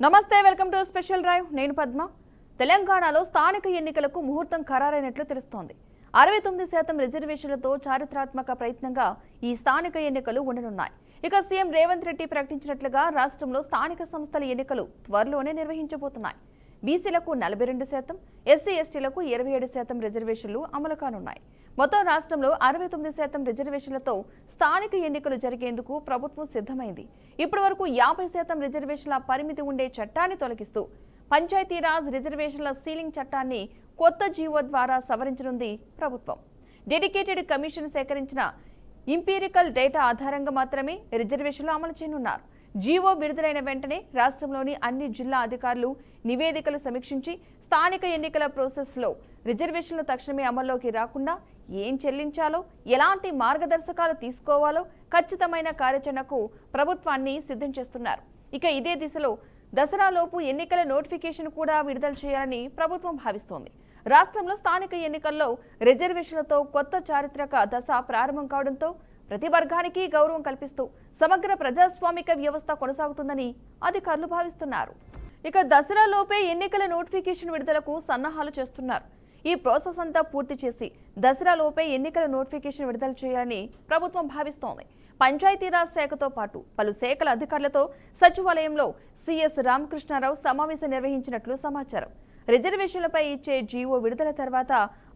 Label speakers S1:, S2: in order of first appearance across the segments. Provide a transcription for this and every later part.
S1: నమస్తే, welcome to special drive. నేను పద్మ. తెలంగాణలో స్థానిక ఎన్నికలకు ముహూర్తం ఖరారైనట్లు తెలుస్తోంది. 69% రిజర్వేషన్లతో చారిత్రాత్మక ప్రయత్నంగా ఈ స్థానిక ఎన్నికలు ఉండనున్నాయి. ఇక సీఎం రేవంత్ రెడ్డి ప్రకటించినట్లుగా రాష్ట్రంలో స్థానిక సంస్థల ఎన్నికలు త్వరలోనే నిర్వహించబోతున్నాయి. బీసీలకు 42%, ఎస్సీ ఎస్టీలకు 27% రిజర్వేషన్లు అమలు కానున్నాయి. మొత్తం రాష్ట్రంలో 69% రిజర్వేషన్లతో స్థానిక ఎన్నికలు జరిగేందుకు ప్రభుత్వం సిద్ధమైంది. ఇప్పటి వరకు 50% రిజర్వేషన్ల పరిమితి ఉండే చట్టాన్ని తొలగిస్తూ పంచాయతీరాజ్ రిజర్వేషన్ల సీలింగ్ చట్టాన్ని కొత్త జీవో ద్వారా సవరించనుంది ప్రభుత్వం. డెడికేటెడ్ కమిషన్ సేకరించిన ఇంపీరికల్ డేటా ఆధారంగా మాత్రమే రిజర్వేషన్లు అమలు చేయనున్నారు. జీవో విడుదలైన వెంటనే రాష్ట్రంలోని అన్ని జిల్లా అధికారులు నివేదికలు సమీక్షించి స్థానిక ఎన్నికల ప్రాసెస్లో రిజర్వేషన్లు తక్షణమే అమల్లోకి రాకుండా ఏం చెల్లించాలో, ఎలాంటి మార్గదర్శకాలు తీసుకోవాలో ఖచ్చితమైన కార్యాచరణకు ప్రభుత్వాన్ని సిద్ధం చేస్తున్నారు. ఇక ఇదే దిశలో దసరాలోపు ఎన్నికల నోటిఫికేషన్ కూడా విడుదల చేయాలని ప్రభుత్వం భావిస్తోంది. రాష్ట్రంలో స్థానిక ఎన్నికల్లో రిజర్వేషన్లతో కొత్త చారిత్రక దశ ప్రారంభం కావడంతో ప్రతి వర్గానికి గౌరవం కల్పిస్తూ సమగ్ర ప్రజాస్వామిక వ్యవస్థ కొనసాగుతుందని అధికారులు భావిస్తున్నారు. ఇక దసరాలోపే ఎన్నికల నోటిఫికేషన్ విడుదలకు సన్నాహాలు చేస్తున్నారు. ఈ ప్రాసెస్ అంతా పూర్తి చేసి దసరాలోపే ఎన్నికల నోటిఫికేషన్ విడుదల చేయాలని ప్రభుత్వం భావిస్తోంది. పంచాయతీరాజ్ శాఖతో పాటు పలు శాఖల అధికారులతో సచివాలయంలో సీఎస్ రామకృష్ణారావు సమావేశం నిర్వహించినట్లు సమాచారం. రిజర్వేషన్లపై ఇచ్చే జీవో విడుదల తర్వాత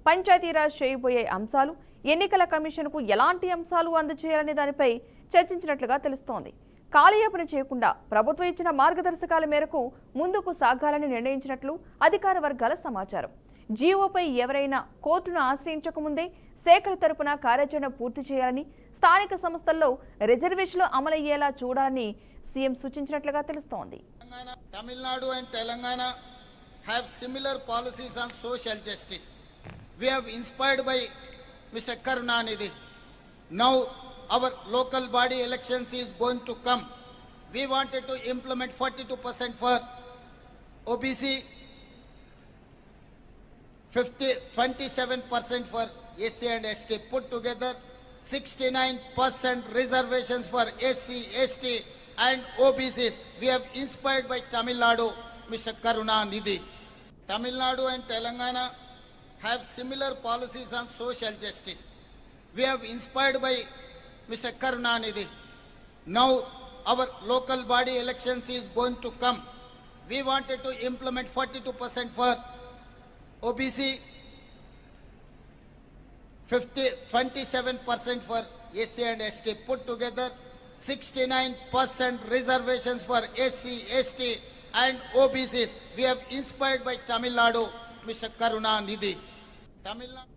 S1: పంచాయతీరాజ్ చేయబోయే అంశాలు, ఎన్నికల కమిషన్కు ఎలాంటి అంశాలు అందజేయాలనే దానిపై చర్చించినట్లుగా తెలుస్తోంది. కాలయాపన చేయకుండా ప్రభుత్వం ఇచ్చిన మార్గదర్శకాల మేరకు ముందుకు సాగాలని నిర్ణయించినట్లు అధికార వర్గాల సమాచారం. జీవోపై ఎవరైనా కోర్టును ఆశ్రయించకముందే శాఖల తరపున కార్యాచరణ పూర్తి చేయాలని, స్థానిక సంస్థల్లో రిజర్వేషన్లు అమలయ్యేలా చూడాలని సీఎం సూచించినట్లుగా తెలుస్తోంది.
S2: Tamil Nadu and Telangana have similar policies on social justice. We have inspired by Mr. Karunanidhi. Now our local body elections is going to come. We wanted to implement 42% for OBC, 27% for SC and ST, put together 69% reservations for SC, ST and OBCs. We have inspired by Tamil Nadu, Mr. Karunanidhi. Tamil Nadu and Telangana have similar policies on social justice. We have inspired by Mr. Karunanidhi. Now our local body elections is going to come. We wanted to implement 42% for OBC, 27% for SC and ST, put together 69% reservations for SC, ST and OBCs. We have inspired by Tamil Nadu, Mr. Karunanidhi. Tamil Nadu.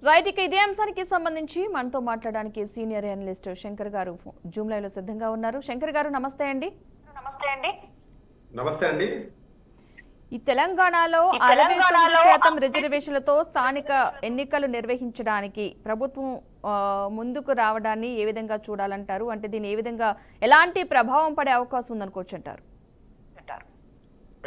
S1: Right, ఇక ఇదే అంశానికి సంబంధించి మనతో మాట్లాడడానికి senior analyst Shankar గారు Zoom live లో సిద్ధంగా ఉన్నారు. శంకర్ గారు నమస్తే అండి.
S3: నమస్తే అండి.
S1: ఈ తెలంగాణలో 69% రిజర్వేషన్లతో స్థానిక ఎన్నికలు నిర్వహించడానికి ప్రభుత్వం ముందుకు రావడాన్ని ఏ విధంగా చూడాలంటారు? అంటే దీన్ని ఏ విధంగా ఎలాంటి ప్రభావం పడే అవకాశం ఉందనుకోవచ్చు అంటారు?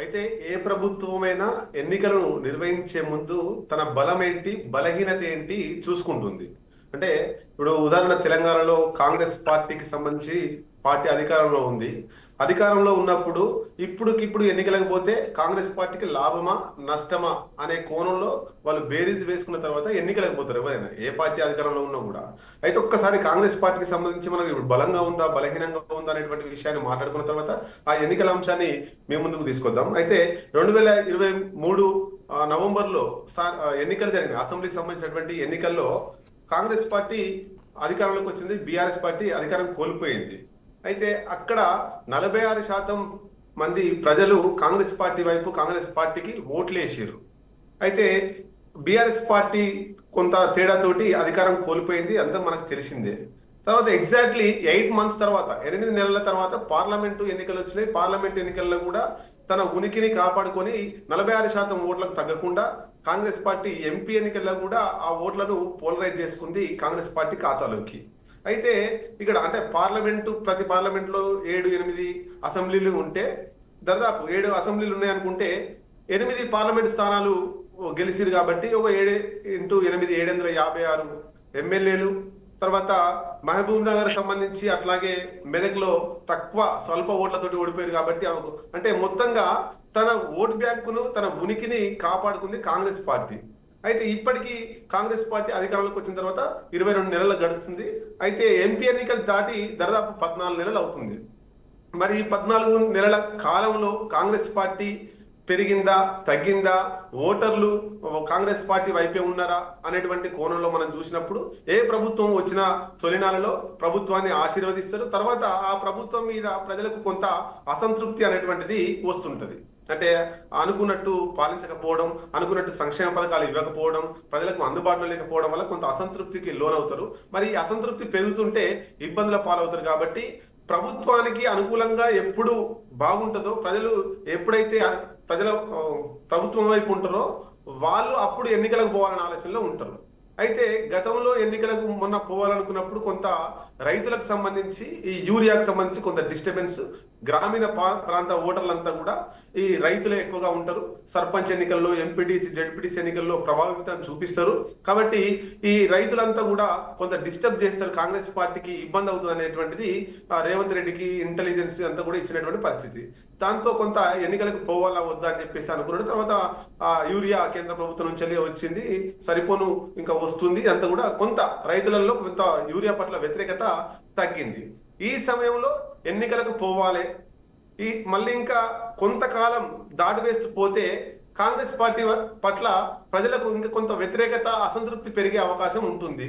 S3: అయితే ఏ ప్రభుత్వమైనా ఎన్నికలను నిర్వహించే ముందు తన బలం ఏంటి, బలహీనత ఏంటి చూసుకుంటుంది. అంటే ఇప్పుడు ఉదాహరణ తెలంగాణలో కాంగ్రెస్ పార్టీకి సంబంధించి పార్టీ అధికారంలో ఉంది. అధికారంలో ఉన్నప్పుడు ఇప్పుడు ఎన్నికలకు పోతే కాంగ్రెస్ పార్టీకి లాభమా నష్టమా అనే కోణంలో వాళ్ళు బేరీజ్ వేసుకున్న తర్వాత ఎన్నికలకు పోతారు ఎవరైనా, ఏ పార్టీ అధికారంలో ఉన్నా కూడా. అయితే ఒక్కసారి కాంగ్రెస్ పార్టీకి సంబంధించి మనకు ఇప్పుడు బలంగా ఉందా బలహీనంగా ఉందా అనేటువంటి విషయాన్ని మాట్లాడుకున్న తర్వాత ఆ ఎన్నికల అంశాన్ని మేము ముందుకు తీసుకొద్దాం. అయితే 2023 నవంబర్లో ఎన్నికలు జరిగినాయి. అసెంబ్లీకి సంబంధించినటువంటి ఎన్నికల్లో కాంగ్రెస్ పార్టీ అధికారంలోకి వచ్చింది, బీఆర్ఎస్ పార్టీ అధికారం కోల్పోయింది. అయితే అక్కడ 46% మంది ప్రజలు కాంగ్రెస్ పార్టీ వైపు, కాంగ్రెస్ పార్టీకి ఓట్లు వేసారు. అయితే బీఆర్ఎస్ పార్టీ కొంత తేడాతోటి అధికారం కోల్పోయింది, అంతా మనకు తెలిసిందే. తర్వాత ఎగ్జాక్ట్లీ 8 months తర్వాత, 8 నెలల తర్వాత పార్లమెంటు ఎన్నికలు వచ్చినాయి. పార్లమెంట్ ఎన్నికల్లో కూడా తన ఉనికిని కాపాడుకొని 46% ఓట్లకు తగ్గకుండా కాంగ్రెస్ పార్టీ ఎంపీ ఎన్నికల్లో కూడా ఆ ఓట్లను పోలరైజ్ చేసుకుంది కాంగ్రెస్ పార్టీ ఖాతాలోకి. అయితే ఇక్కడ అంటే ప్రతి పార్లమెంట్లో 7-8 అసెంబ్లీలు ఉంటే, దాదాపు 7 అసెంబ్లీలు ఉన్నాయనుకుంటే 8 పార్లమెంట్ స్థానాలు గెలిచిరు కాబట్టి ఒక 7 × 8 756 ఎమ్మెల్యేలు, తర్వాత మహబూబ్ నగర్ సంబంధించి అట్లాగే మెదక్లో తక్కువ స్వల్ప ఓట్లతోటి ఓడిపోయారు కాబట్టి అంటే మొత్తంగా తన ఓటు బ్యాంకును తన ఉనికిని కాపాడుకుంది కాంగ్రెస్ పార్టీ. అయితే ఇప్పటికీ కాంగ్రెస్ పార్టీ అధికారంలోకి వచ్చిన తర్వాత 22 నెలలు గడుస్తుంది. అయితే ఎంపీ ఎన్నికలు దాటి దాదాపు 14 నెలలు అవుతుంది. మరి ఈ 14 నెలల కాలంలో కాంగ్రెస్ పార్టీ పెరిగిందా తగ్గిందా, ఓటర్లు కాంగ్రెస్ పార్టీ వైపే ఉన్నారా అనేటువంటి కోణంలో మనం చూసినప్పుడు ఏ ప్రభుత్వం వచ్చినా తొలినాలలో ప్రభుత్వాన్ని ఆశీర్వదిస్తారు. తర్వాత ఆ ప్రభుత్వం మీద ప్రజలకు కొంత అసంతృప్తి అనేటువంటిది వస్తుంటది. అంటే అనుకున్నట్టు పాలించకపోవడం, అనుకున్నట్టు సంక్షేమ పథకాలు ఇవ్వకపోవడం, ప్రజలకు అందుబాటులో లేకపోవడం వల్ల కొంత అసంతృప్తికి లోనవుతారు. మరి ఈ అసంతృప్తి పెరుగుతుంటే ఇబ్బందుల పాలవుతారు. కాబట్టి ప్రభుత్వానికి అనుకూలంగా ఎప్పుడు బాగుంటుందో, ప్రజలు ఎప్పుడైతే ప్రజల ప్రభుత్వం వైపు ఉంటారో వాళ్ళు అప్పుడు ఎన్నికలకు పోవాలనే ఆలోచనలో ఉంటారు. అయితే గతంలో ఎన్నికలకు మొన్న పోవాలనుకున్నప్పుడు కొంత రైతులకు సంబంధించి ఈ యూరియాకు సంబంధించి కొంత డిస్టర్బెన్స్, గ్రామీణ ప్రాంత ఓటర్లంతా కూడా ఈ రైతులే ఎక్కువగా ఉంటారు. సర్పంచ్ ఎన్నికల్లో, ఎంపీటీసీ జడ్పీటీసీ ఎన్నికల్లో ప్రభావితం చూపిస్తారు. కాబట్టి ఈ రైతులంతా కూడా కొంత డిస్టర్బ్ చేస్తారు, కాంగ్రెస్ పార్టీకి ఇబ్బంది అవుతుంది అనేటువంటిది రేవంత్ రెడ్డికి ఇంటెలిజెన్స్ అంతా కూడా ఇచ్చినటువంటి పరిస్థితి. దాంతో కొంత ఎన్నికలకు పోవాలా వద్దా అని చెప్పేసి అనుకున్నాడు. తర్వాత యూరియా కేంద్ర ప్రభుత్వం నుంచి వచ్చింది, సరిపోను ఇంకా వస్తుంది, అంతా కూడా కొంత రైతులలో కొంత యూరియా పట్ల వ్యతిరేకత తగ్గింది. ఈ సమయంలో ఎన్నికలకు పోవాలి, ఈ మళ్ళీ ఇంకా కొంతకాలం దాటివేస్తూ పోతే కాంగ్రెస్ పార్టీ పట్ల ప్రజలకు ఇంకా కొంత వ్యతిరేకత, అసంతృప్తి పెరిగే అవకాశం ఉంటుంది.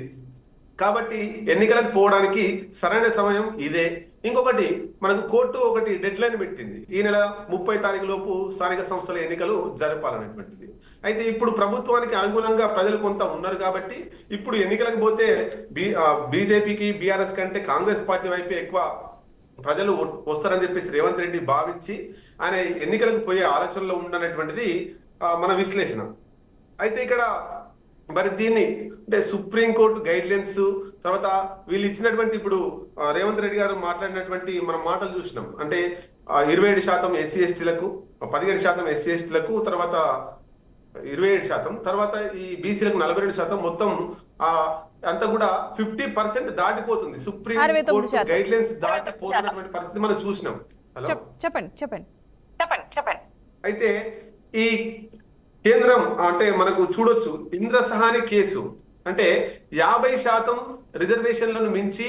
S3: కాబట్టి ఎన్నికలకు పోవడానికి సరైన సమయం ఇదే. ఇంకొకటి, మనకు కోర్టు ఒకటి డెడ్ లైన్ పెట్టింది, ఈ నెల 30 తారీఖు లోపు స్థానిక సంస్థల ఎన్నికలు జరపాలనేటువంటిది. అయితే ఇప్పుడు ప్రభుత్వానికి అనుకూలంగా ప్రజలు కొంత ఉన్నారు కాబట్టి ఇప్పుడు ఎన్నికలకు పోతే బీజేపీకి బీఆర్ఎస్ కంటే కాంగ్రెస్ పార్టీ వైపే ఎక్కువ ప్రజలు వస్తారని చెప్పేసి రేవంత్ రెడ్డి భావించి ఆయన ఎన్నికలకు పోయే ఆలోచనలో ఉండనటువంటిది మన విశ్లేషణ. అయితే ఇక్కడ మరి దీన్ని అంటే సుప్రీంకోర్టు గైడ్ లైన్స్ తర్వాత వీళ్ళు ఇచ్చినటువంటి ఇప్పుడు రేవంత్ రెడ్డి గారు మాట్లాడినటువంటి మనం మాటలు చూసినాం. అంటే 27% ఎస్సీ ఎస్టీలకు, 17% ఎస్సీ ఎస్టీలకు, తర్వాత 27%, తర్వాత ఈ బీసీలకు 42%, మొత్తం అంతా కూడా 50% దాటిపోతుంది. సుప్రీం కోర్టు గైడ్ లైన్స్ దాటిపోతున్నటువంటి పరిస్థితి మనం చూసినాం. హలో చెప్పండి. అయితే ఈ కేంద్రం అంటే మనకు చూడొచ్చు, ఇంద్రసహాని కేసు అంటే 50% రిజర్వేషన్లను మించి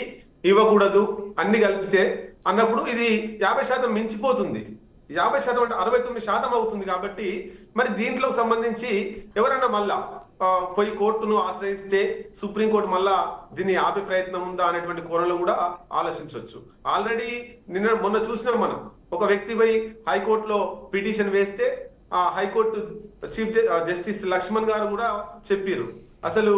S3: ఇవ్వకూడదు అన్ని కలిపితే అన్నప్పుడు ఇది 50% మించిపోతుంది. 50% అంటే 69% అవుతుంది. కాబట్టి మరి దీంట్లో సంబంధించి ఎవరైనా మళ్ళా పోయి కోర్టును ఆశ్రయిస్తే సుప్రీంకోర్టు మళ్ళా దీన్ని ఆపే ప్రయత్నం ఉందా అనేటువంటి కోణంలో కూడా ఆలోచించవచ్చు. ఆల్రెడీ మొన్న చూసినాం మనం, ఒక వ్యక్తి పోయి హైకోర్టులో పిటిషన్ వేస్తే ఆ హైకోర్టు చీఫ్ జస్టిస్ లక్ష్మణ్ గారు కూడా చెప్పారు, అసలు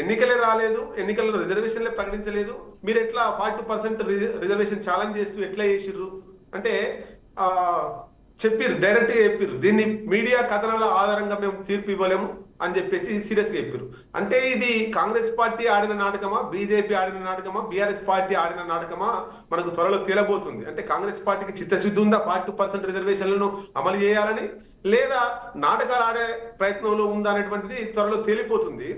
S3: ఎన్నికలే రాలేదు, ఎన్నికల్లో రిజర్వేషన్లే ప్రకటించలేదు, మీరు ఎట్లా 40% రిజర్వేషన్ ఛాలెంజ్ చేస్తూ ఎట్లా చేసిర్రు అంటే చెప్పారు, డైరెక్ట్ గా చెప్పారు, దీన్ని మీడియా కథనాల ఆధారంగా మేము తీర్పు ఇవ్వలేము అని చెప్పేసి సీరియస్ గా చెప్పారు. అంటే ఇది కాంగ్రెస్ పార్టీ ఆడిన నాటకమా, బీజేపీ ఆడిన నాటకమా, బీఆర్ఎస్ పార్టీ ఆడిన నాటకమా మనకు త్వరలో తేలబోతుంది. అంటే కాంగ్రెస్ పార్టీకి చిత్తశుద్ధి ఉందా 40% రిజర్వేషన్లను అమలు చేయాలని, లేదా నాటకాలు ఆడే ప్రయత్నంలో ఉందా అనేటువంటిది త్వరలో తేలిపోతుంది.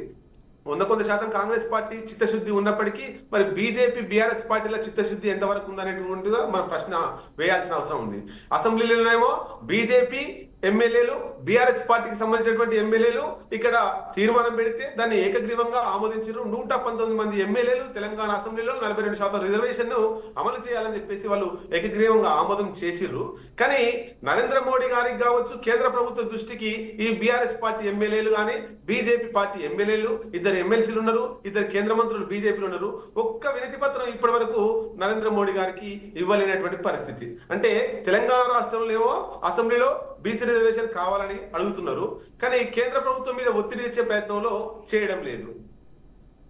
S3: 100% కాంగ్రెస్ పార్టీ చిత్తశుద్ధి ఉన్నప్పటికీ మరి బీజేపీ బీఆర్ఎస్ పార్టీల చిత్తశుద్ధి ఎంతవరకు ఉందనేటువంటిగా మన ప్రశ్న వేయాల్సిన అవసరం ఉంది. అసెంబ్లీలోనేమో బీజేపీ ఎమ్మెల్యేలు, బీఆర్ఎస్ పార్టీకి సంబంధించినటువంటి ఎమ్మెల్యేలు ఇక్కడ తీర్మానం పెడితే దాన్ని ఏకగ్రీవంగా ఆమోదించారు. 119 మంది ఎమ్మెల్యేలు తెలంగాణ అసెంబ్లీలో 42% రిజర్వేషన్ ను అమలు చేయాలని చెప్పేసి వాళ్ళు ఏకగ్రీవంగా ఆమోదం చేసిర్రు. కానీ నరేంద్ర మోడీ గారికి కావచ్చు, కేంద్ర ప్రభుత్వ దృష్టికి ఈ బీఆర్ఎస్ పార్టీ ఎమ్మెల్యేలు కానీ బీజేపీ పార్టీ ఎమ్మెల్యేలు, 2 ఎమ్మెల్సీలు ఉన్నారు, 2 కేంద్ర మంత్రులు బీజేపీలు ఉన్నారు, ఒక్క వినతి పత్రం ఇప్పటి వరకు నరేంద్ర మోడీ గారికి ఇవ్వలేనటువంటి పరిస్థితి. అంటే తెలంగాణ రాష్ట్రంలో ఏమో అసెంబ్లీలో బీసీ రిజర్వేషన్ కావాలని అడుగుతున్నారు, కానీ కేంద్ర ప్రభుత్వం మీద ఒత్తిడి తెచ్చే ప్రయత్నంలో చేయడం లేదు.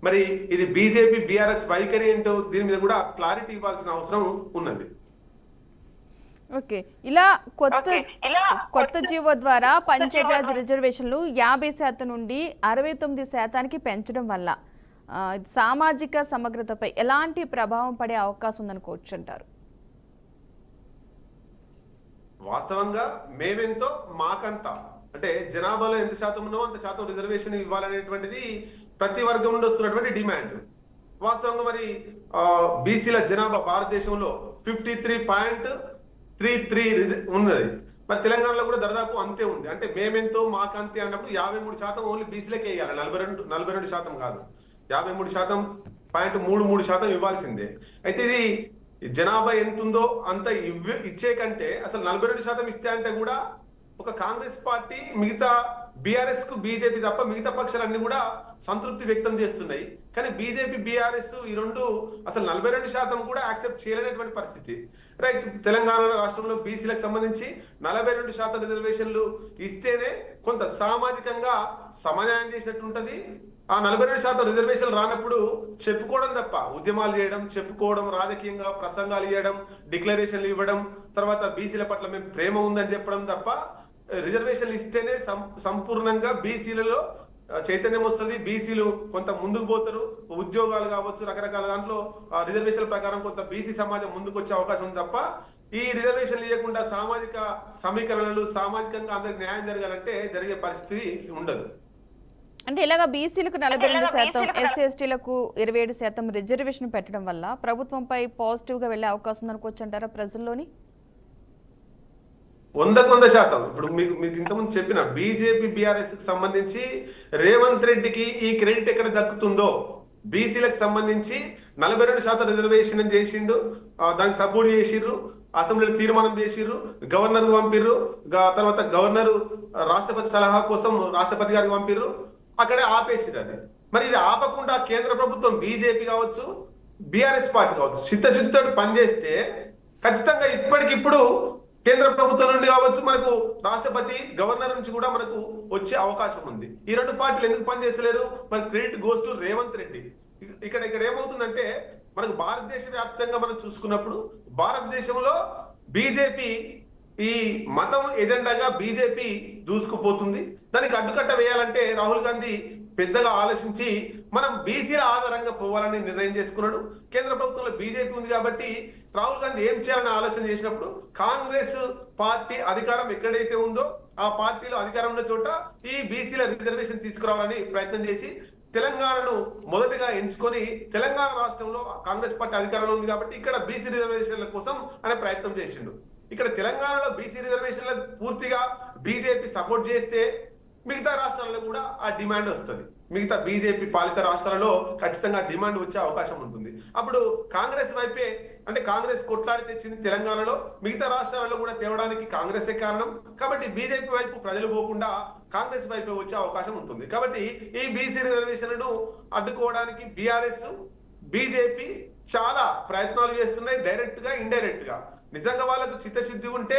S3: మరి ఇది బీజేపీ బీఆర్ఎస్ వైఖరి ఏంటో దీని మీద కూడా క్లారిటీ ఇవ్వాల్సిన అవసరం ఉన్నది.
S1: ఓకే, ఇలా కొత్త జీవో ద్వారా పంచాయతీరాజ్ రిజర్వేషన్లు 50% నుండి 69% పెంచడం వల్ల సామాజిక సమగ్రతపై ఎలాంటి ప్రభావం పడే అవకాశం ఉందనుకోవచ్చు అంటారు?
S3: వాస్తవంగా మేమెంతో మాకంతా, అంటే జనాభాలో ఎంత శాతం ఉన్నో అంత శాతం రిజర్వేషన్ ఇవ్వాలనేటువంటిది ప్రతి వర్గం నుండి వస్తున్నటువంటి డిమాండ్. వాస్తవంగా మరి బీసీల జనాభా భారతదేశంలో 53.33 ఉన్నది. మరి తెలంగాణలో కూడా దాదాపు అంతే ఉంది. అంటే మేమెంతో మాకంతే అన్నప్పుడు 53% ఓన్లీ బీసీలకే ఇవ్వాలి, 42% కాదు, 53.33% ఇవ్వాల్సిందే. అయితే ఇది జనాభా ఎంత ఉందో అంత ఇచ్చే కంటే అసలు 42% ఇస్తే అంటే కూడా ఒక కాంగ్రెస్ పార్టీ మిగతా బీఆర్ఎస్ కు బీజేపీ తప్ప మిగతా పక్షాలన్నీ కూడా సంతృప్తి వ్యక్తం చేస్తున్నాయి. కానీ బీజేపీ బీఆర్ఎస్ ఈ రెండు అసలు 42% కూడా యాక్సెప్ట్ చేయలేనటువంటి పరిస్థితి. రైట్, తెలంగాణ రాష్ట్రంలో బీసీలకు సంబంధించి 42% రిజర్వేషన్లు ఇస్తేనే కొంత సామాజికంగా సమన్యాయం చేసినట్టు ఉంటది. ఆ 42% రిజర్వేషన్లు రానప్పుడు చెప్పుకోవడం తప్ప ఉద్యమాలు చేయడం, చెప్పుకోవడం, రాజకీయంగా ప్రసంగాలు ఇవ్వడం, డిక్లరేషన్లు ఇవ్వడం, తర్వాత బీసీల పట్ల మేము ప్రేమ ఉందని చెప్పడం తప్ప రిజర్వేషన్లు ఇస్తేనే సంపూర్ణంగా బీసీలలో చైతన్యం వస్తుంది, బీసీలు కొంత ముందుకు పోతారు, ఉద్యోగాలు కావచ్చు, రకరకాల దాంట్లో రిజర్వేషన్ల ప్రకారం కొంత బీసీ సమాజం ముందుకు వచ్చే అవకాశం ఉంది తప్ప ఈ రిజర్వేషన్లు ఇవ్వకుండా సామాజిక సమీకరణలు, సామాజికంగా అందరికి న్యాయం జరగాలంటే జరిగే పరిస్థితి ఉండదు.
S1: అంటే ఇలాగా బీసీలకు 42%, ఎస్సీ ఎస్టీలకు 27% రిజర్వేషన్ పెట్టడం వల్ల ప్రభుత్వంపై పాజిటివ్ గా వెళ్లే అవకాశం అనుకోవచ్చు అంటారా ప్రజల్లోని?
S3: 100%. ఇప్పుడు మీకు ఇంతకుముందు చెప్పిన బీజేపీ బీఆర్ఎస్ కి సంబంధించి రేవంత్ రెడ్డికి ఈ క్రెడిట్ ఎక్కడ దక్కుతుందో, బీసీలకు సంబంధించి 42% రిజర్వేషన్ చేసిండు, దానికి సపోర్ట్ చేసిర్రు, అసెంబ్లీలో తీర్మానం చేసిర్రు, గవర్నర్ పంపిర్రు, తర్వాత గవర్నర్ రాష్ట్రపతి సలహా కోసం రాష్ట్రపతి గారికి పంపిర్రు, అక్కడే ఆపేసిరు. అది మరి ఇది ఆపకుండా కేంద్ర ప్రభుత్వం బీజేపీ కావచ్చు, బీఆర్ఎస్ పార్టీ కావచ్చు చిత్తశుద్ధితో పనిచేస్తే ఖచ్చితంగా ఇప్పటికిప్పుడు కేంద్ర ప్రభుత్వం నుండి కావచ్చు, మనకు రాష్ట్రపతి గవర్నర్ నుంచి కూడా మనకు వచ్చే అవకాశం ఉంది. ఈ రెండు పార్టీలు ఎందుకు పనిచేస్తలేరు? మరి credit goes to Revanth Reddy. ఇక్కడ ఏమవుతుందంటే మనకు భారతదేశ వ్యాప్తంగా మనం చూసుకున్నప్పుడు భారతదేశంలో బీజేపీ ఈ మతం ఎజెండాగా బీజేపీ దూసుకుపోతుంది. దానికి అడ్డుకట్ట వేయాలంటే రాహుల్ గాంధీ పెద్దగా ఆలోచించి మనం బీసీల ఆధారంగా పోవాలని నిర్ణయం చేసుకున్నాడు. కేంద్ర ప్రభుత్వంలో బీజేపీ ఉంది కాబట్టి రాహుల్ గాంధీ ఏం చేయాలని ఆలోచన చేసినప్పుడు కాంగ్రెస్ పార్టీ అధికారం ఎక్కడైతే ఉందో ఆ పార్టీలో అధికారం ఉన్న చోట ఈ బీసీల రిజర్వేషన్ తీసుకురావాలని ప్రయత్నం చేసి తెలంగాణను మొదటగా ఎంచుకొని తెలంగాణ రాష్ట్రంలో కాంగ్రెస్ పార్టీ అధికారంలో ఉంది కాబట్టి ఇక్కడ బీసీ రిజర్వేషన్ల కోసం అనే ప్రయత్నం చేసిండు. ఇక్కడ తెలంగాణలో బీసీ రిజర్వేషన్ల పూర్తిగా బీజేపీ సపోర్ట్ చేస్తే మిగతా రాష్ట్రాల్లో కూడా ఆ డిమాండ్ వస్తుంది. మిగతా బీజేపీ పాలిత రాష్ట్రాలలో ఖచ్చితంగా డిమాండ్ వచ్చే అవకాశం ఉంటుంది. అప్పుడు కాంగ్రెస్ వైపే, అంటే కాంగ్రెస్ కొట్లాడి తెచ్చింది తెలంగాణలో, మిగతా రాష్ట్రాలలో కూడా తేవడానికి కాంగ్రెసే కారణం. కాబట్టి బీజేపీ వైపు ప్రజలు పోకుండా కాంగ్రెస్ వైపే వచ్చే అవకాశం ఉంటుంది. కాబట్టి ఈ బీసీ రిజర్వేషన్లను అడ్డుకోవడానికి బీఆర్ఎస్, బీజేపీ చాలా ప్రయత్నాలు చేస్తున్నాయి, డైరెక్ట్ గా, ఇండైరెక్ట్ గా. నిజంగా వాళ్ళకు చిత్తశుద్ధి ఉంటే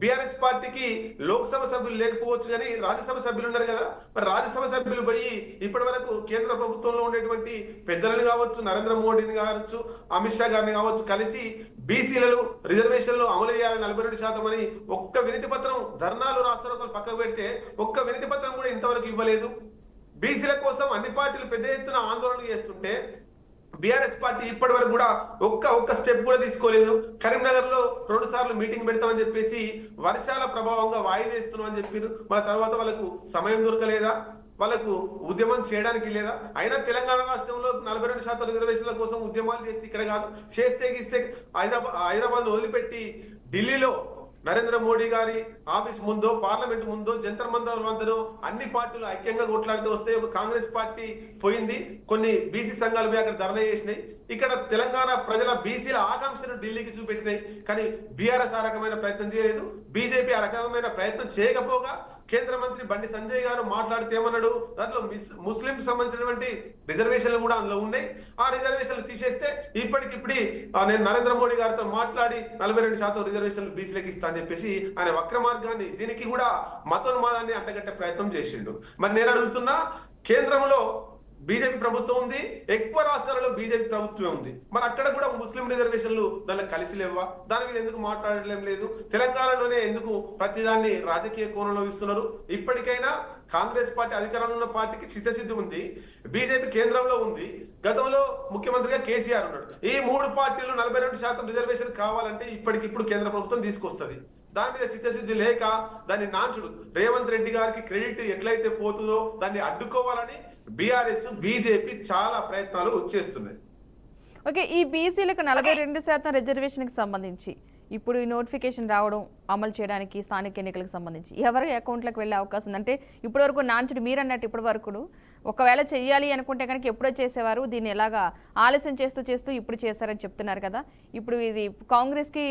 S3: బీఆర్ఎస్ పార్టీకి లోక్సభ సభ్యులు లేకపోవచ్చు కానీ రాజ్యసభ సభ్యులు ఉన్నారు కదా, మరి రాజ్యసభ సభ్యులు పోయి ఇప్పటి వరకు కేంద్ర ప్రభుత్వంలో ఉండేటువంటి పెద్దలను కావచ్చు, నరేంద్ర మోడీని కావచ్చు, అమిత్ షా గారిని కావచ్చు కలిసి బీసీలలో రిజర్వేషన్లు అమలు చేయాలని 42% అని ఒక్క వినతి పత్రం, ధర్నాలు, రాష్ట్రాలు పక్కకు పెడితే ఒక్క వినతి పత్రం కూడా ఇంతవరకు ఇవ్వలేదు. బీసీల కోసం అన్ని పార్టీలు పెద్ద ఎత్తున ఆందోళనలు చేస్తుంటే బీఆర్ఎస్ పార్టీ ఇప్పటి వరకు కూడా ఒక్క స్టెప్ కూడా తీసుకోలేదు. కరీంనగర్ లో 2 సార్లు మీటింగ్ పెడతామని చెప్పేసి వర్షాల ప్రభావంగా వాయిదేస్తున్నాం అని చెప్పారు. మన తర్వాత వాళ్ళకు సమయం దొరకలేదా? వాళ్ళకు ఉద్యమం చేయడానికి లేదా? అయినా తెలంగాణ రాష్ట్రంలో 42% రిజర్వేషన్ల కోసం ఉద్యమాలు చేస్తే ఇక్కడ కాదు, చేస్తే హైదరాబాద్ వదిలిపెట్టి ఢిల్లీలో నరేంద్ర మోడీ గారి ఆఫీస్ ముందో, పార్లమెంట్ ముందో, జంతర్ మంతర్ వద్దనో అన్ని పార్టీలు ఐక్యంగా కొట్లాడితే వస్తే ఒక కాంగ్రెస్ పార్టీ పోయింది, కొన్ని బీసీ సంఘాలు పోయి అక్కడ ధర్నా చేసినాయి. ఇక్కడ తెలంగాణ ప్రజల బీసీల ఆకాంక్షను ఢిల్లీకి చూపెట్టినాయి. కానీ బీఆర్ఎస్ ఆ రకమైన ప్రయత్నం చేయలేదు, బీజేపీ ఆ రకమైన ప్రయత్నం చేయకపోగా కేంద్ర మంత్రి బండి సంజయ్ గారు మాట్లాడితే ఏమన్నాడు, దాంట్లో ముస్లిం సంబంధించినటువంటి రిజర్వేషన్లు కూడా అందులో ఉన్నాయి. ఆ రిజర్వేషన్లు తీసేస్తే ఇప్పటికిప్పుడు నేను నరేంద్ర మోడీ గారితో మాట్లాడి 42% రిజర్వేషన్లు బీసీలకు ఇస్తా అని చెప్పేసి ఆయన వక్ర మార్గాన్ని, దీనికి కూడా మతోన్మాదాన్ని అంటగట్టే ప్రయత్నం చేసిండు. మరి నేను అడుగుతున్నా, కేంద్రంలో బీజేపీ ప్రభుత్వం ఉంది, ఎక్కువ రాష్ట్రాలలో బీజేపీ ప్రభుత్వం ఉంది, మరి అక్కడ కూడా ముస్లిం రిజర్వేషన్లు దానిలో కలిసి లేవా? దాని మీద ఎందుకు మాట్లాడలేం లేదు? తెలంగాణలోనే ఎందుకు ప్రతిదాన్ని రాజకీయ కోణంలో ఇస్తున్నారు? ఇప్పటికైనా కాంగ్రెస్ పార్టీ అధికారంలో ఉన్న పార్టీకి చిత్తశుద్ధి ఉంది, బీజేపీ కేంద్రంలో ఉంది, గతంలో ముఖ్యమంత్రిగా కేసీఆర్ ఉన్నాడు. ఈ 3 పార్టీలు 42% రిజర్వేషన్ కావాలంటే ఇప్పటికిప్పుడు కేంద్ర ప్రభుత్వం తీసుకొస్తుంది. దాని మీద చిత్తశుద్ధి లేక దాన్ని నాంచుడు రేవంత్ రెడ్డి గారికి క్రెడిట్ ఎట్లయితే పోతుందో దాన్ని అడ్డుకోవాలని బీఆర్ఎస్, బీజేపీ చాలా ప్రయత్నాలు చేస్తున్నాయి.
S1: ఓకే, ఈ బీసీలకు 42% రిజర్వేషన్కి సంబంధించి ఇప్పుడు ఈ నోటిఫికేషన్ రావడం అమలు చేయడానికి స్థానిక ఎన్నికలకు సంబంధించి ఎవరి అకౌంట్లకు వెళ్ళే అవకాశం ఉంది? అంటే ఇప్పటి వరకు నాంచుడు మీరు అన్నట్టు ఇప్పటి వరకు ఒకవేళ చెయ్యాలి అనుకుంటే కనుక ఎప్పుడో చేసేవారు, దీన్ని ఎలాగా ఆలస్యం చేస్తూ ఇప్పుడు చేస్తారని చెప్తున్నారు కదా. ఇప్పుడు ఇది కాంగ్రెస్కి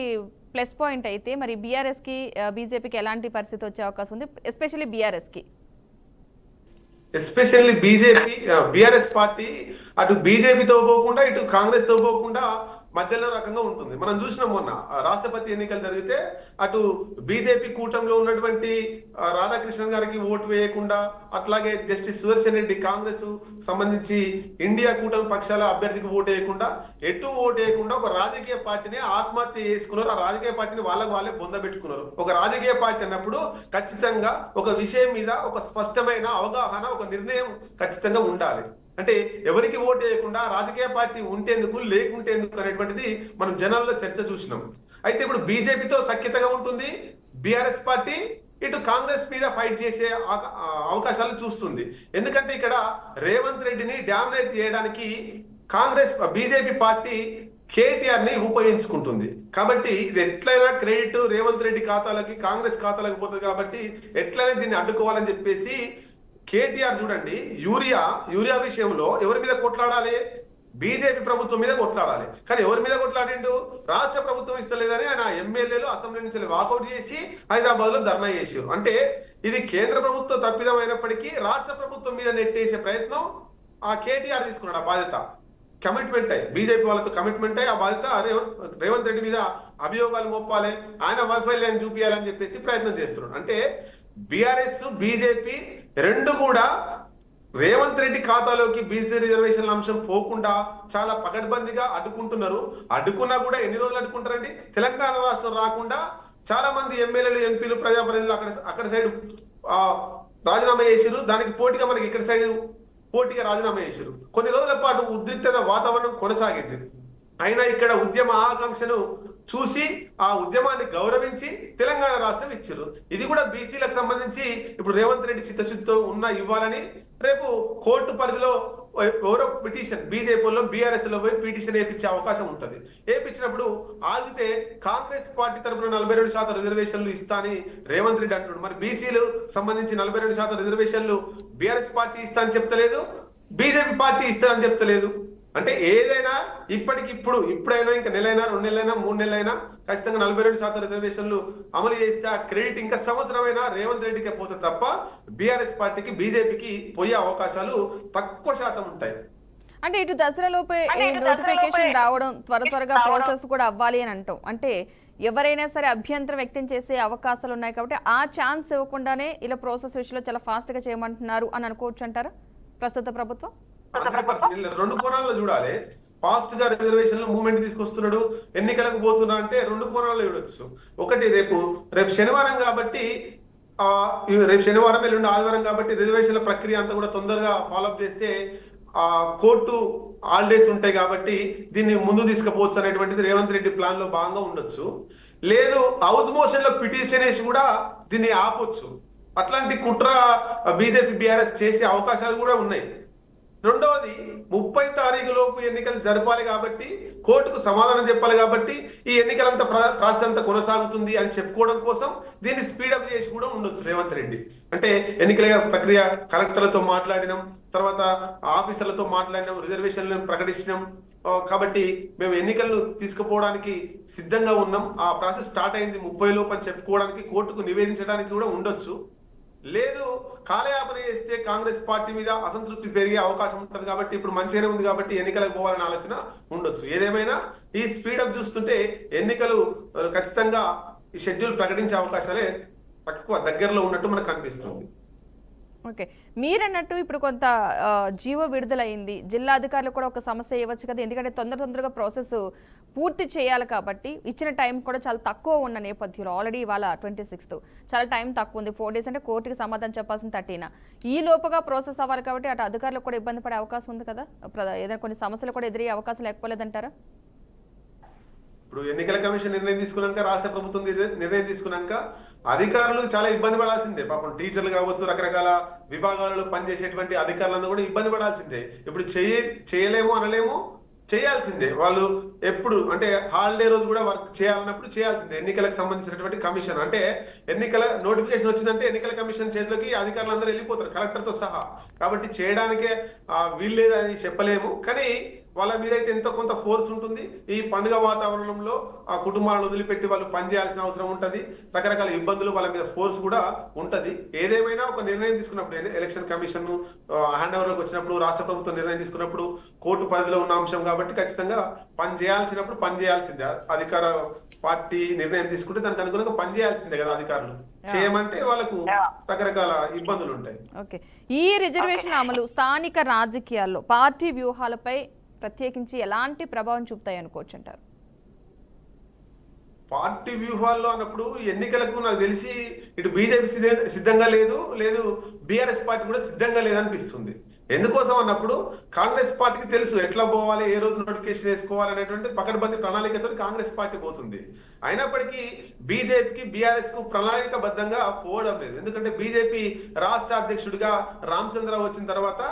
S1: ప్లస్ పాయింట్ అయితే మరి బీఆర్ఎస్కి బీజేపీకి ఎలాంటి పరిస్థితి వచ్చే అవకాశం ఉంది, ఎస్పెషల్లీ బీఆర్ఎస్కి?
S3: ఎస్పెషల్లీ బీఆర్ఎస్ పార్టీ అటు బీజేపీతో పోకుండా ఇటు కాంగ్రెస్ తో పోకుండా మధ్యలో రకంగా ఉంటుంది. మనం చూసినాం మొన్న రాష్ట్రపతి ఎన్నికలు జరిగితే అటు బీజేపీ కూటమిలో ఉన్నటువంటి రాధాకృష్ణన్ గారికి ఓటు వేయకుండా, అట్లాగే జస్టిస్ సుదర్శన్ రెడ్డి కాంగ్రెస్ సంబంధించి ఇండియా కూటమి పక్షాల అభ్యర్థికి ఓటు వేయకుండా, ఎటు ఓటు వేయకుండా ఒక రాజకీయ పార్టీని ఆత్మహత్య చేసుకున్నారు. ఆ రాజకీయ పార్టీని వాళ్ళే బొందబెట్టుకున్నారు. ఒక రాజకీయ పార్టీ అన్నప్పుడు ఖచ్చితంగా ఒక విషయం మీద ఒక స్పష్టమైన అవగాహన, ఒక నిర్ణయం ఖచ్చితంగా ఉండాలి. అంటే ఎవరికి ఓటు వేయకుండా రాజకీయ పార్టీ ఉంటేందుకు లేకుంటేందుకు అనేటువంటిది మనం జనాల్లో చర్చ చూసినాం. అయితే ఇప్పుడు బీజేపీతో సఖ్యతగా ఉంటుంది బీఆర్ఎస్ పార్టీ, ఇటు కాంగ్రెస్ మీద ఫైట్ చేసే అవకాశాలు చూస్తుంది. ఎందుకంటే ఇక్కడ రేవంత్ రెడ్డిని డామినేట్ చేయడానికి బీజేపీ పార్టీ కేటీఆర్ ని ఉపయోగించుకుంటుంది. కాబట్టి ఇది ఎట్లయినా క్రెడిట్ రేవంత్ రెడ్డి ఖాతాలకి, కాంగ్రెస్ ఖాతాలకు పోతుంది. కాబట్టి ఎట్లయినా దీన్ని అడ్డుకోవాలని చెప్పేసి కేటీఆర్ చూడండి, యూరియా విషయంలో ఎవరి మీద కొట్లాడాలి? బీజేపీ ప్రభుత్వం మీద కొట్లాడాలి. కానీ ఎవరి మీద కొట్లాడిండు? రాష్ట్ర ప్రభుత్వం ఇస్తలేదని ఆయన ఎమ్మెల్యేలు అసెంబ్లీ నుంచి వాకౌట్ చేసి హైదరాబాద్ లో ధర్నా చేశారు. అంటే ఇది కేంద్ర ప్రభుత్వం తప్పిదం అయినప్పటికీ రాష్ట్ర ప్రభుత్వం మీద నెట్టేసే ప్రయత్నం ఆ కేటీఆర్ తీసుకున్నాడు. ఆ బాధ్యత కమిట్మెంట్ అయ్యి, బీజేపీ వాళ్ళతో కమిట్మెంట్ అయ్యి ఆ బాధ్యత రేవంత్ రెడ్డి మీద అభియోగాలు మోపాలి, ఆయన వైఫల్యాన్ని చూపించాలని చెప్పేసి ప్రయత్నం చేస్తున్నాడు. అంటే బీఆర్ఎస్ బీజేపీ రెండు కూడా రేవంత్ రెడ్డి ఖాతాలోకి బీసీ రిజర్వేషన్ల అంశం పోకుండా చాలా పకడ్బందీగా అడ్డుకుంటున్నారు. అడ్డుకున్నా కూడా ఎన్ని రోజులు అడ్డుకుంటారండి? తెలంగాణ రాష్ట్రం రాకుండా చాలా మంది ఎమ్మెల్యేలు, ఎంపీలు, ప్రజాప్రతినిధులు అక్కడ సైడ్ రాజీనామా చేసిరు. దానికి పోటీగా మనకి ఇక్కడ సైడ్ పోటీగా రాజీనామా చేసిరు. కొన్ని రోజుల పాటు ఉద్రిక్తత వాతావరణం కొనసాగింది. అయినా ఇక్కడ ఉద్యమ ఆకాంక్షను చూసి ఆ ఉద్యమాన్ని గౌరవించి తెలంగాణ రాష్ట్రం ఇచ్చారు. ఇది కూడా బీసీలకు సంబంధించి ఇప్పుడు రేవంత్ రెడ్డి చిత్తశుద్ధితో ఇవ్వాలని రేపు కోర్టు పరిధిలో ఎవరో పిటిషన్ బీజేపీలో బీఆర్ఎస్ లో పోయి పిటిషన్ వేయించే అవకాశం ఉంటుంది. వేయించినప్పుడు ఆగితే కాంగ్రెస్ పార్టీ తరఫున 42% రిజర్వేషన్లు ఇస్తా అని రేవంత్ రెడ్డి అంటున్నాడు. మరి బీసీలు సంబంధించి 42% రిజర్వేషన్లు బీఆర్ఎస్ పార్టీ ఇస్తా అని చెప్తలేదు, బీజేపీ పార్టీ ఇస్తా అని చెప్తలేదు. అంటే ఏదైనా ఇప్పుడైనా ఇంకా నెలైనా, 2 నెలలైనా, 3 నెలలైనా ఖచ్చితంగా 42% రిజర్వేషన్లు అమలు చేస్తే ఆ క్రెడిట్ ఇంకా సంవత్సరమైనా రేవంత్ రెడ్డికే పోతే తప్ప బీఆర్ఎస్ పార్టీకి, బీజేపీకి పోయే అవకాశాలు తక్కువ శాతం ఉంటాయి.
S1: అంటే ఇటు దసరాలోపే నోటిఫికేషన్ రావడం, త్వరగా ప్రాసెస్ కూడా అవ్వాలి అని అంటాం. అంటే ఎవరైనా సరే అభ్యంతరం వ్యక్తం చేసే అవకాశాలు ఉన్నాయి కాబట్టి ఆ ఛాన్స్ ఇవ్వకుండానే ఇలా ప్రాసెస్ విషయంలో చాలా ఫాస్ట్ గా చేయమంటున్నారు అని అనుకోవచ్చు అంటారా ప్రస్తుత ప్రభుత్వం?
S3: 2 కోణాల్లో చూడాలి. ఫాస్ట్ గా రిజర్వేషన్లు మూవ్మెంట్ తీసుకొస్తున్నాడు, ఎన్నికలకు పోతున్నా అంటే 2 కోణాల్లో చూడొచ్చు. ఒకటి రేపు శనివారం కాబట్టి, రేపు శనివారం ఎల్లుండి ఆదివారం కాబట్టి రిజర్వేషన్ల ప్రక్రియ అంతా కూడా తొందరగా ఫాలోఅప్ చేస్తే కోర్టు హాలిడేస్ ఉంటాయి కాబట్టి దీన్ని ముందు తీసుకుపోవచ్చు అనేటువంటిది రేవంత్ రెడ్డి ప్లాన్ లో భాగంగా ఉండొచ్చు. లేదు హౌస్ మోషన్ లో పిటిషన్ వేసి కూడా దీన్ని ఆపొచ్చు. అట్లాంటి కుట్ర బీజేపీ బీఆర్ఎస్ చేసే అవకాశాలు కూడా ఉన్నాయి. రెండవది 30 తారీఖు లోపు ఎన్నికలు జరపాలి కాబట్టి, కోర్టుకు సమాధానం చెప్పాలి కాబట్టి ఈ ఎన్నికలంతా ప్రాసెస్ అంతా కొనసాగుతుంది అని చెప్పుకోవడం కోసం దీన్ని స్పీడప్ చేసి కూడా ఉండొచ్చు రేవంత్ రెడ్డి. అంటే ఎన్నికల ప్రక్రియ కలెక్టర్లతో మాట్లాడినాం, తర్వాత ఆఫీసర్లతో మాట్లాడినాం, రిజర్వేషన్లను ప్రకటించినాం కాబట్టి మేము ఎన్నికలను తీసుకుపోవడానికి సిద్ధంగా ఉన్నాం, ఆ ప్రాసెస్ స్టార్ట్ అయింది 30 లోపు అని చెప్పుకోవడానికి, కోర్టుకు నివేదించడానికి కూడా ఉండొచ్చు. లేదు కాలయాపన చేస్తే కాంగ్రెస్ పార్టీ మీద అసంతృప్తి పెరిగే అవకాశం ఉంటుంది కాబట్టి ఇప్పుడు మంచిగానే ఉంది కాబట్టి ఎన్నికలకు పోవాలనే ఆలోచన ఉండొచ్చు. ఏదేమైనా ఈ స్పీడప్ చూస్తుంటే ఎన్నికలు ఖచ్చితంగా ఈ షెడ్యూల్ ప్రకటించే అవకాశాలే తక్కువ దగ్గరలో ఉన్నట్టు మనకు కనిపిస్తుంది.
S1: ఓకే, మీరన్నట్టు ఇప్పుడు కొంత జీవో విడుదలైంది, జిల్లా అధికారులు కూడా ఒక సమస్య ఇవ్వచ్చు కదా, ఎందుకంటే తొందరగా ప్రాసెస్ పూర్తి చేయాలి కాబట్టి ఇచ్చిన టైం కూడా చాలా తక్కువ ఉన్న నేపథ్యంలో ఆల్రెడీ ఇవాళ 26th చాలా టైం తక్కువ ఉంది. 4 days అంటే కోర్టుకి సమాధానం చెప్పాల్సిన 13 ఈ లోపుగా ప్రాసెస్ అవ్వాలి కాబట్టి అటు అధికారులకు కూడా ఇబ్బంది పడే అవకాశం ఉంది కదా, ఏదైనా కొన్ని సమస్యలు కూడా ఎదురయ్యే అవకాశం లేకపోలేదంటారా?
S3: ఇప్పుడు ఎన్నికల కమిషన్ నిర్ణయం తీసుకున్నాక, రాష్ట్ర ప్రభుత్వం నిర్ణయం తీసుకున్నాక అధికారులు చాలా ఇబ్బంది పడాల్సిందే. పాపం టీచర్లు కావచ్చు, రకరకాల విభాగాలలో పనిచేసేటువంటి అధికారులందరూ కూడా ఇబ్బంది పడాల్సిందే. ఇప్పుడు చేయలేము అనలేము, చేయాల్సిందే. వాళ్ళు ఎప్పుడు అంటే హాలిడే రోజు కూడా వర్క్ చేయాలన్నప్పుడు చేయాల్సిందే. ఎన్నికలకు సంబంధించినటువంటి కమిషన్ అంటే ఎన్నికల నోటిఫికేషన్ వచ్చిందంటే ఎన్నికల కమిషన్ చేతిలోకి అధికారులందరూ వెళ్ళిపోతారు కలెక్టర్తో సహా. కాబట్టి చేయడానికే వీల్లేదని చెప్పలేము, కానీ వాళ్ళ మీద అయితే ఎంతో కొంత ఫోర్స్ ఉంటుంది. ఈ పండుగ వాతావరణంలో ఆ కుటుంబాలను వదిలిపెట్టి వాళ్ళు పనిచేయాల్సిన అవసరం ఉంటుంది. రకరకాల ఇబ్బందులు వాళ్ళ మీద ఫోర్స్ కూడా ఉంటది. ఏదేమైనా ఒక నిర్ణయం తీసుకున్నప్పుడు ఎలక్షన్ కమిషన్ హ్యాండ్ ఓవర్లోకి వచ్చినప్పుడు రాష్ట్ర ప్రభుత్వం నిర్ణయం తీసుకున్నప్పుడు కోర్టు పరిధిలో ఉన్న అంశం కాబట్టి ఖచ్చితంగా పని చేయాల్సినప్పుడు పని చేయాల్సిందే. అధికార పార్టీ నిర్ణయం తీసుకుంటే దానికి అనుగుణంగా పని చేయాల్సిందే కదా అధికారులు. చేయమంటే వాళ్ళకు రకరకాల ఇబ్బందులు ఉంటాయి.
S1: ఓకే, ఈ రిజర్వేషన్ అమలు స్థానిక రాజకీయాల్లో పార్టీ వ్యూహాలపై ప్రత్యేకించి ఎలాంటి ప్రభావం చూపుతాయి అనుకోవచ్చు అంటారు?
S3: పార్టీ వ్యూహాల్లో అన్నప్పుడు ఎన్నికలకు నాకు తెలిసి ఇటు బీజేపీ సిద్ధంగా లేదు, బీఆర్ఎస్ పార్టీ కూడా సిద్ధంగా లేదనిపిస్తుంది. ఎందుకోసం అన్నప్పుడు కాంగ్రెస్ పార్టీకి తెలుసు ఎట్లా పోవాలి, ఏ రోజు నోటిఫికేషన్ వేసుకోవాలి అనేటువంటి పకడ్బందీ ప్రణాళికతో కాంగ్రెస్ పార్టీ పోతుంది. అయినప్పటికీ బీజేపీకి బీఆర్ఎస్ కు ప్రణాళికబద్ధంగా పోవడం లేదు. ఎందుకంటే బీజేపీ రాష్ట్ర అధ్యక్షుడిగా రామచంద్ర వచ్చిన తర్వాత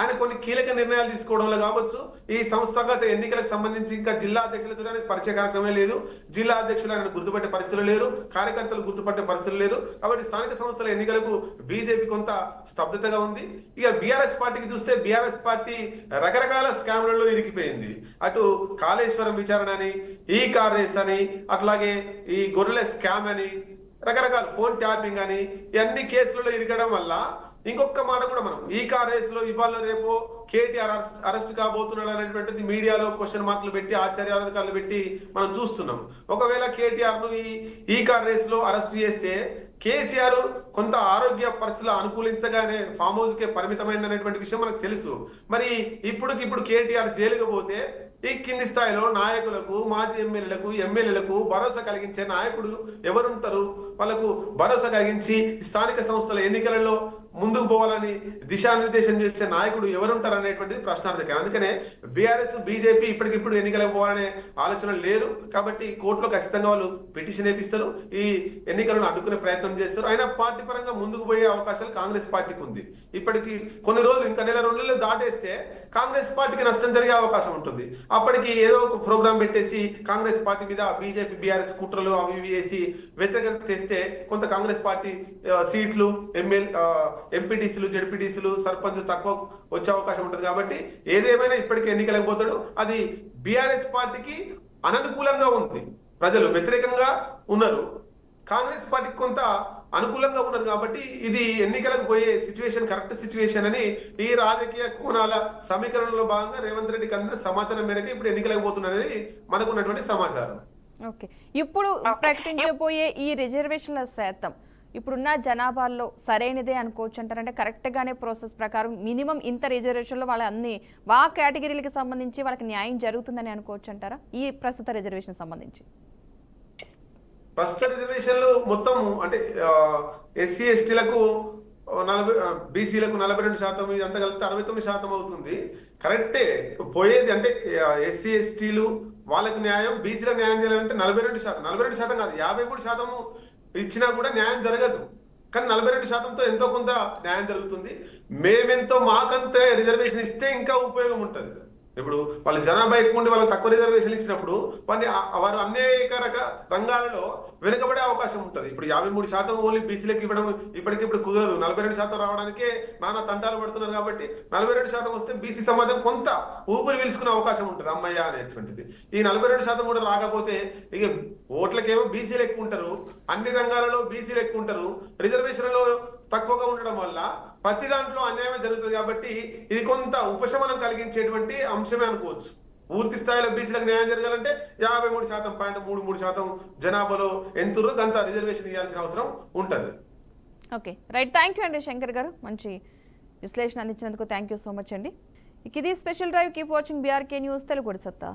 S3: ఆయన కొన్ని కీలక నిర్ణయాలు తీసుకోవడంలో కావచ్చు, ఈ సంస్థాగత ఎన్నికలకు సంబంధించి ఇంకా జిల్లా అధ్యక్షులతో పరిచయ కార్యక్రమమే లేదు. జిల్లా అధ్యక్షులు ఆయన గుర్తుపట్టే పరిస్థితులు లేరు, కార్యకర్తలు గుర్తుపట్టే పరిస్థితులు లేరు. కాబట్టి స్థానిక సంస్థల ఎన్నికలకు బీజేపీ కొంత స్తబ్దతగా ఉంది. ఇక బీఆర్ఎస్ పార్టీకి చూస్తే బీఆర్ఎస్ పార్టీ రకరకాల స్కామ్లలో ఇరికిపోయింది. అటు కాళేశ్వరం విచారణ అని, ఈ కార్ రేస్ అని, అట్లాగే ఈ గొర్రెల స్కామ్ అని, రకరకాల ఫోన్ ట్యాపింగ్ అని, ఇవన్నీ కేసులలో ఇరగడం వల్ల ఇంకొక మాట కూడా మనం ఈ కార్ రేస్ లో ఇవాళ రేపు కేటీఆర్ అరెస్ట్ కాబోతున్నాడు అనేటువంటిది మీడియాలో క్వశ్చన్ మార్కులు పెట్టి ఆశ్చర్యాధికారులు పెట్టి మనం చూస్తున్నాం. ఒకవేళ కేటీఆర్ ను ఈ కార్ రేస్ లో అరెస్ట్ చేస్తే కేసీఆర్ కొంత ఆరోగ్య పరిస్థితులు అనుకూలించగానే ఫామ్ హౌస్ కే పరిమితమైన అనేటువంటి విషయం మనకు తెలుసు. మరి ఇప్పుడు కేటీఆర్ జైలుకు పోతే ఈ కింది స్థాయిలో నాయకులకు, మాజీ ఎమ్మెల్యేలకు భరోసా కలిగించే నాయకుడు ఎవరుంటారు? వాళ్ళకు భరోసా కలిగించి స్థానిక సంస్థల ఎన్నికలలో ముందుకు పోవాలని దిశానిర్దేశం చేసే నాయకుడు ఎవరుంటారు అనేటువంటిది ప్రశ్నార్థకం. అందుకనే బీఆర్ఎస్ బీజేపీ ఇప్పటికిప్పుడు ఎన్నికలకు పోవాలనే ఆలోచన లేరు. కాబట్టి కోర్టులో ఖచ్చితంగా వాళ్ళు పిటిషన్ వేపిస్తారు, ఈ ఎన్నికలను అడ్డుకునే ప్రయత్నం చేస్తారు. అయినా పార్టీ పరంగా ముందుకు పోయే అవకాశాలు కాంగ్రెస్ పార్టీకి ఉంది. ఇప్పటికి కొన్ని రోజులు ఇంకా నెల 2 నెలలు దాటేస్తే కాంగ్రెస్ పార్టీకి నష్టం జరిగే అవకాశం ఉంటుంది. అప్పటికి ఏదో ఒక ప్రోగ్రాం పెట్టేసి కాంగ్రెస్ పార్టీ మీద బీజేపీ బీఆర్ఎస్ కుట్రలు అవి వేసి వ్యతిరేకత తెస్తే కొంత కాంగ్రెస్ పార్టీ సీట్లు ఎంపీటీసీలు, జెడ్పీటీసీలు, సర్పంచ్ తక్కువ వచ్చే అవకాశం ఉంటుంది. కాబట్టి ఏదేమైనా ఇప్పటికీ ఎన్నికలకు పోతాడు. అది బీఆర్ఎస్ పార్టీకి అననుకూలంగా ఉంది. ప్రజలు వ్యతిరేకంగా ఉన్నారు, కాంగ్రెస్ పార్టీకి కొంత అనుకూలంగా ఉన్నారు. కాబట్టి ఇది ఎన్నికలకు పోయే సిచ్యువేషన్ కరెక్ట్ సిచ్యువేషన్ అని ఈ రాజకీయ కోణాల సమీకరణలో భాగంగా రేవంత్ రెడ్డికి అందిన సమాచారం మేరకు ఇప్పుడు ఎన్నికలకు పోతున్నది మనకున్నటువంటి సమాచారం.
S1: ఓకే, ఇప్పుడు ప్రకటించబోయే ఈ రిజర్వేషన్ల శాతం ఇప్పుడున్న జనాభాలో సరైనదే అనుకోవచ్చు అంటారంటే కరెక్ట్ గానే ప్రాసెస్ ప్రకారం మినిమం ఇంత రిజర్వేషన్లో వాళ్ళ అన్ని కేటగిరీలకు సంబంధించి వాళ్ళకి న్యాయం జరుగుతుందని అనుకోవచ్చు అంటారా? ఈ ప్రస్తుత రిజర్వేషన్ సంబంధించి
S3: ప్రస్తుత రిజర్వేషన్లు మొత్తం అంటే ఎస్సీ ఎస్టీలకు 40, బీసీలకు 42%, ఇదంతా కలిపితే 69% అవుతుంది. కరెక్టే పోయేది. అంటే ఎస్సీ ఎస్టీలు వాళ్ళకి న్యాయం, బీసీలకు న్యాయం చేయాలంటే 42%, 42% కాదు 53% ఇచ్చినా కూడా న్యాయం జరగదు. కానీ 42%తో ఎంతో కొంత న్యాయం జరుగుతుంది. మేమెంతో మాకంతే రిజర్వేషన్ ఇస్తే ఇంకా ఉపయోగం ఉంటుంది. ఇప్పుడు వాళ్ళ జనాభా ఎక్కువ ఉండి వాళ్ళకి తక్కువ రిజర్వేషన్ ఇచ్చినప్పుడు వారు అనేక రంగాలలో వెనుకబడే అవకాశం ఉంటుంది. ఇప్పుడు 53% ఓన్లీ బీసీలకు ఇవ్వడం ఇప్పుడు కుదరదు. 42% రావడానికే నానా తంటాలు పడుతున్నారు. కాబట్టి 42% వస్తే బీసీ సమాజం కొంత ఊపిరి పీల్చుకునే అవకాశం ఉంటుంది అమ్మయ్య అనేటువంటిది. ఈ 42% కూడా రాకపోతే ఇక ఓట్లకేమో బీసీలు ఎక్కువ ఉంటారు, అన్ని రంగాలలో బీసీలు ఎక్కువ ఉంటారు, రిజర్వేషన్లో తక్కువగా ఉండడం వల్ల ప్రతి దాంట్లో అన్యాయం జరుగుతుంది. కాబట్టి ఇది కొంత ఉపశమనం కలిగించేటువంటి అంశమే అనుకోవచ్చు. పూర్తి స్థాయిలో బీసీలకు న్యాయం జరగాలంటే 53.33% జనాభాలో ఎంతుర్రో అంత రిజర్వేషన్ ఇవ్వాల్సిన అవసరం ఉంటుంది.
S1: Okay, right. థ్యాంక్ యూ అండి శంకర్ గారు, మంచి విశ్లేషణ అందించినందుకు థ్యాంక్ యూ సో మచ్ అండి. ఇది special drive. Keep watching BRK news Telugu సత్తా.